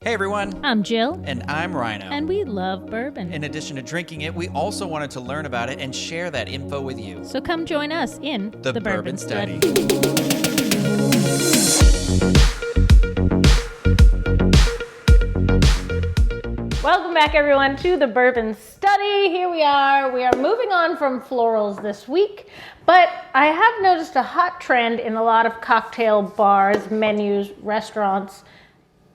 Hey everyone, I'm Jill. and I'm Ryno. And we love bourbon. In addition to drinking it, we also wanted to learn about it and share that info with you. So come join us in The Bourbon Study. Welcome back, everyone, to the Bourbon Study. Here we are. We are moving on from florals this week, but I have noticed a hot trend in a lot of cocktail bars, menus, restaurants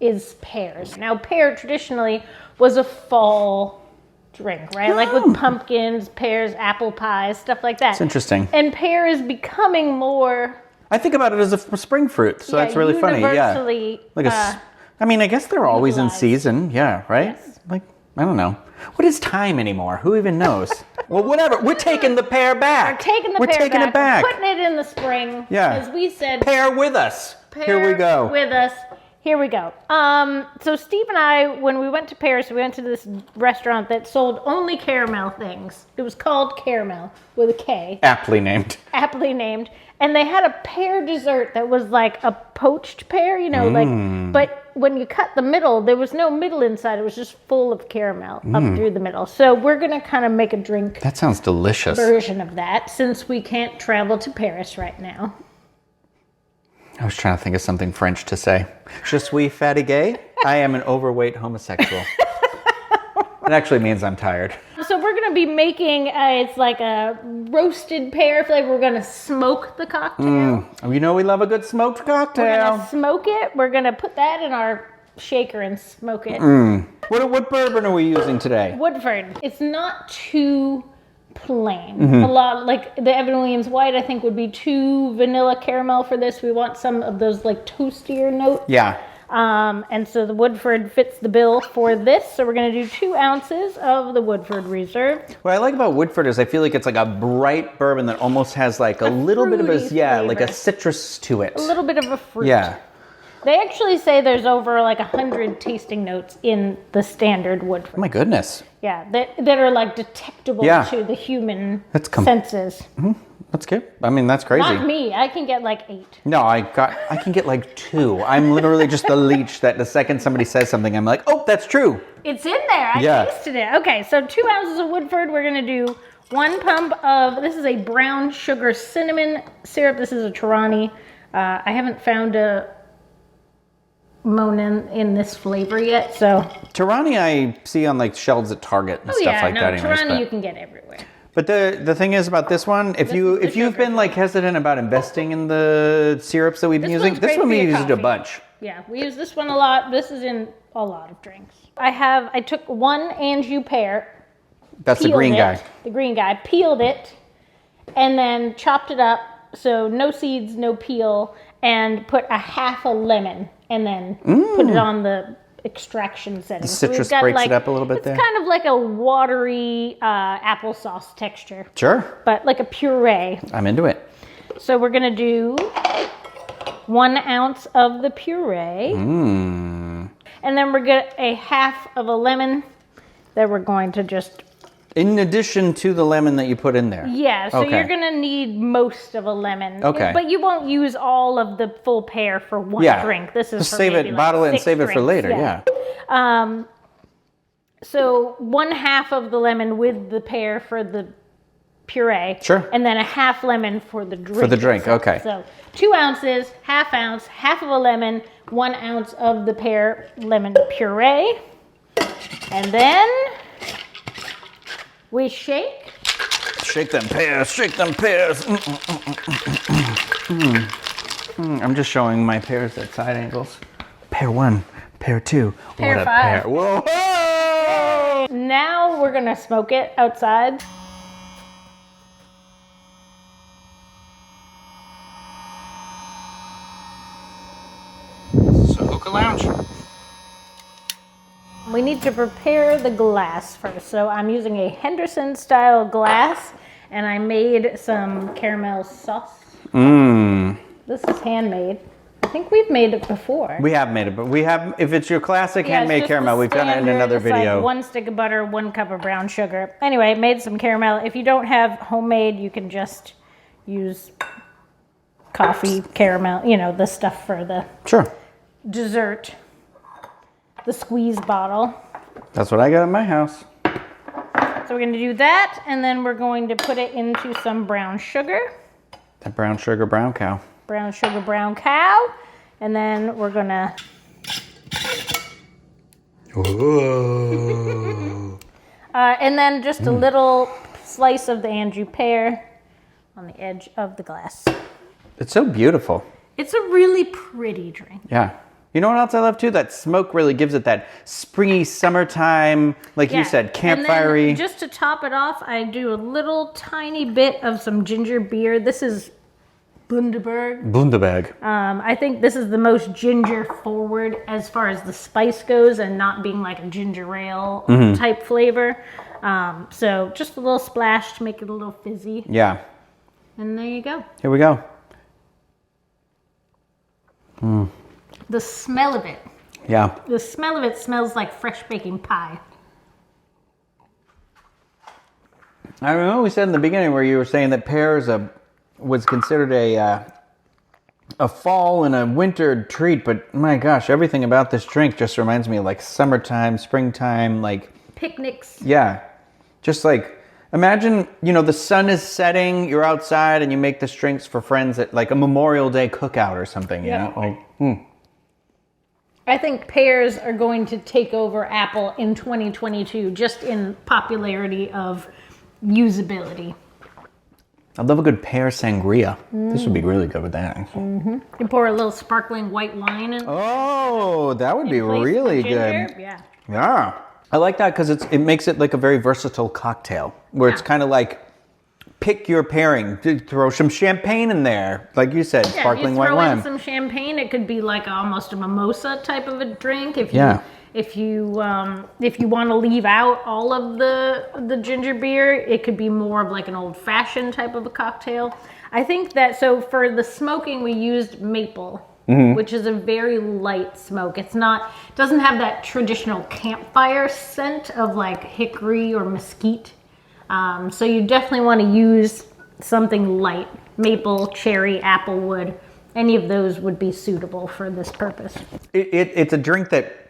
is pears. Now, pear traditionally was a fall drink, right? Like with pumpkins, pears, apple pies, stuff like that. It's interesting. And pear is becoming more... I think about it as a spring fruit, so that's really funny. Yeah, universally, like I mean, I guess they're always in season. Yeah, right. Yes. Like, I don't know. What is time anymore? Who even knows? Well, whatever. We're taking the pear back. We're taking it back. We're putting it in the spring. Yeah. As we said. Pear with us. Here we go. With us. Here we go. So Steve and I, when we went to Paris, we went to this restaurant that sold only caramel things. It was called Caramel with a K. Aptly named. Aptly named. And they had a pear dessert that was like a poached pear, you know, like, but when you cut the middle, there was no middle inside. It was just full of caramel up through the middle. So we're going to kind of make a drink That sounds delicious. version of that since we can't travel to Paris right now. I was trying to think of something French to say. Je suis fatigué. I am an overweight homosexual. It actually means I'm tired. So we're going to be making, it's like a roasted pear flavor. We're going to smoke the cocktail. You know we love a good smoked We're cocktail. going to smoke it. We're going to put that in our shaker and smoke it. What bourbon are we using today? Woodford. It's not too plain. A lot, like the Evan Williams White, I think would be too vanilla caramel for this. We want some of those like toastier notes. Yeah. And so the Woodford fits the bill for this. So we're going to do 2 ounces of the Woodford Reserve. What I like about Woodford is I feel like it's like a bright bourbon that almost has like a little bit of a, fruity like a flavor. citrus to it. A little bit of a fruit. Yeah. They actually say there's over like 100 tasting notes in the standard Woodford. Oh my goodness. Yeah, that are like detectable to the human senses. That's good. I mean, that's crazy. Not me. I can get like 8. No, I can get like 2. I'm literally just the leech that the second somebody says something, I'm like, oh, that's true. It's in there. I tasted it. Okay, so 2 ounces of Woodford. We're going to do 1 pump of, this is a brown sugar cinnamon syrup. This is a Torani. I haven't found a Monin in this flavor yet, so. Torani I see on like shelves at Target and stuff like that. Torani you can get everywhere. But the thing is about this one, if you've been like hesitant about investing in the syrups that we've been using, this one we used a bunch. Yeah, we use this one a lot. This is in a lot of drinks. I took 1 Anjou pear. That's the green guy. The green guy. Peeled it and then chopped it up. So no seeds, no peel, and put a half a lemon and then put it on the extraction setting. The citrus breaks it up a little bit there. It's kind of like a watery applesauce texture. Sure. But like a puree. I'm into it. So we're going to do 1 ounce of the puree. And then we're going to a half of a lemon that we're going to just... In addition to the lemon that you put in there. Yeah, so you're going to need most of a lemon. Okay. But you won't use all of the full pear for one drink. This is just for save maybe it, like bottle it, and 6 save it for drinks. later. Yeah. So 1/2 of the lemon with the pear for the puree. Sure. And then a half lemon for the drink. For the drink, okay. So 2 ounces, half ounce, half of a lemon, 1 ounce of the pear lemon puree. And then we shake. Shake them pears, shake them pears. I'm just showing my pears at side angles. Pear 1, pear 2. Pear what a 5. pear. Whoa! Now we're going to smoke it outside. So hookah lounge. We need to prepare the glass first. So I'm using a Henderson style glass and I made some caramel sauce. This is handmade. I think we've made it before. We have made it, but we have, if it's your classic handmade caramel, we've done it in another video. Like 1 stick of butter, 1 cup of brown sugar. Anyway, made some caramel. If you don't have homemade, you can just use coffee, caramel, you know, the stuff for the Sure. dessert. the squeeze bottle. That's what I got at my house. So we're going to do that, and then we're going to put it into some brown sugar. That brown sugar, brown cow. Brown sugar, brown cow. And then we're going to... Ooh. and then just a little slice of the Anjou pear on the edge of the glass. It's so beautiful. It's a really pretty drink. Yeah. You know what else I love too? That smoke really gives it that springy summertime, like you said, campfirey. And then just to top it off, I do a little tiny bit of some ginger beer. This is Bundaberg. I think this is the most ginger forward as far as the spice goes and not being like a ginger ale type flavor. So just a little splash to make it a little fizzy. Yeah. And there you go. Here we go. The smell of it. Yeah. The smell of it smells like fresh baking pie. I remember we said in the beginning where you were saying that pears was considered a fall and a winter treat, but my gosh, everything about this drink just reminds me of like summertime, springtime, like Picnics. yeah, just like imagine, you know, the sun is setting, you're outside and you make this drinks for friends at like a Memorial Day cookout or something, you know? Like, I think pears are going to take over Apple in 2022 just in popularity of usability. I'd love a good pear sangria. This would be really good with that. You pour a little sparkling white wine in. Oh, that would be place of really ginger. good. Yeah. Yeah. I like that because it makes it like a very versatile cocktail where it's kind of like pick your pairing. Throw some champagne in there. Like you said, sparkling white wine. If you throw in some champagne, it could be like almost a mimosa type of a drink. If you want to leave out all of the ginger beer, it could be more of like an old-fashioned type of a cocktail. I think that, so for the smoking, we used maple, which is a very light smoke. It doesn't have that traditional campfire scent of like hickory or mesquite. So you definitely want to use something light. Maple, cherry, applewood, any of those would be suitable for this purpose. It's a drink that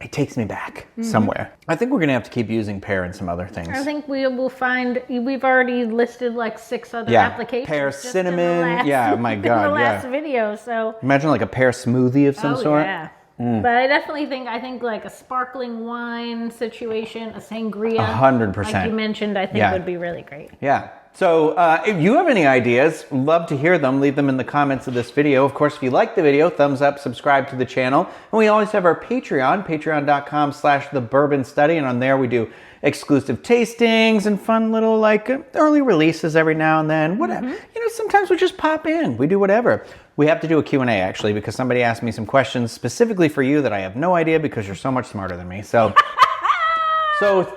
it takes me back somewhere. I think we're going to have to keep using pear and some other things. I think we will find, we've already listed like 6 other applications. Pear, just cinnamon. My God. In the last video, so. Imagine like a pear smoothie of some sort. Yeah. But I definitely think like a sparkling wine situation, a sangria. 100%. Like you mentioned, I think would be really great. Yeah. So if you have any ideas, love to hear them. Leave them in the comments of this video. Of course, if you like the video, thumbs up, subscribe to the channel. And we always have our Patreon, patreon.com/thebourbonstudy. And on there we do exclusive tastings and fun little like early releases every now and then. Whatever. You know, sometimes we just pop in. We do whatever. We have to do a Q&A actually because somebody asked me some questions specifically for you that I have no idea because you're so much smarter than me. So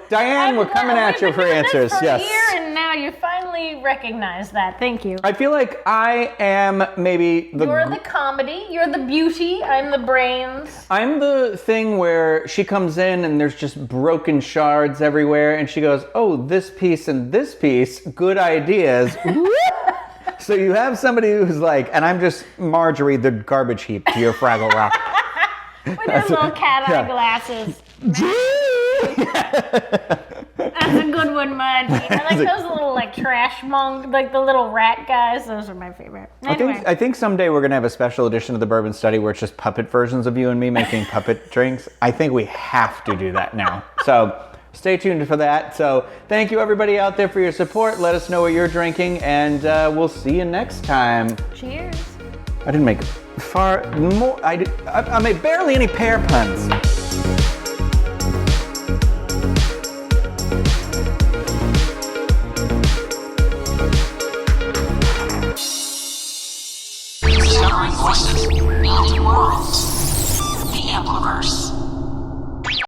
Diane, we're coming at you for answers. For yes. a year and now you finally recognize that. Thank you. I feel like I am maybe You're the comedy. You're the beauty. I'm the brains. I'm the thing where she comes in and there's just broken shards everywhere and she goes, oh, this piece and this piece, good ideas. So you have somebody who's like, and I'm just Marjorie the garbage heap to your Fraggle Rock. With those little cat eye glasses. That's a good one, Mudge. I like those little like trash monk, like the little rat guys. Those are my favorite. Anyway. I think someday we're gonna have a special edition of the Bourbon Study where it's just puppet versions of you and me making puppet drinks. I think we have to do that now. So stay tuned for that. So thank you everybody out there for your support. Let us know what you're drinking, and we'll see you next time. Cheers. I didn't make far more. I made barely any pear puns. Discovering voices, building worlds. The Ampliverse.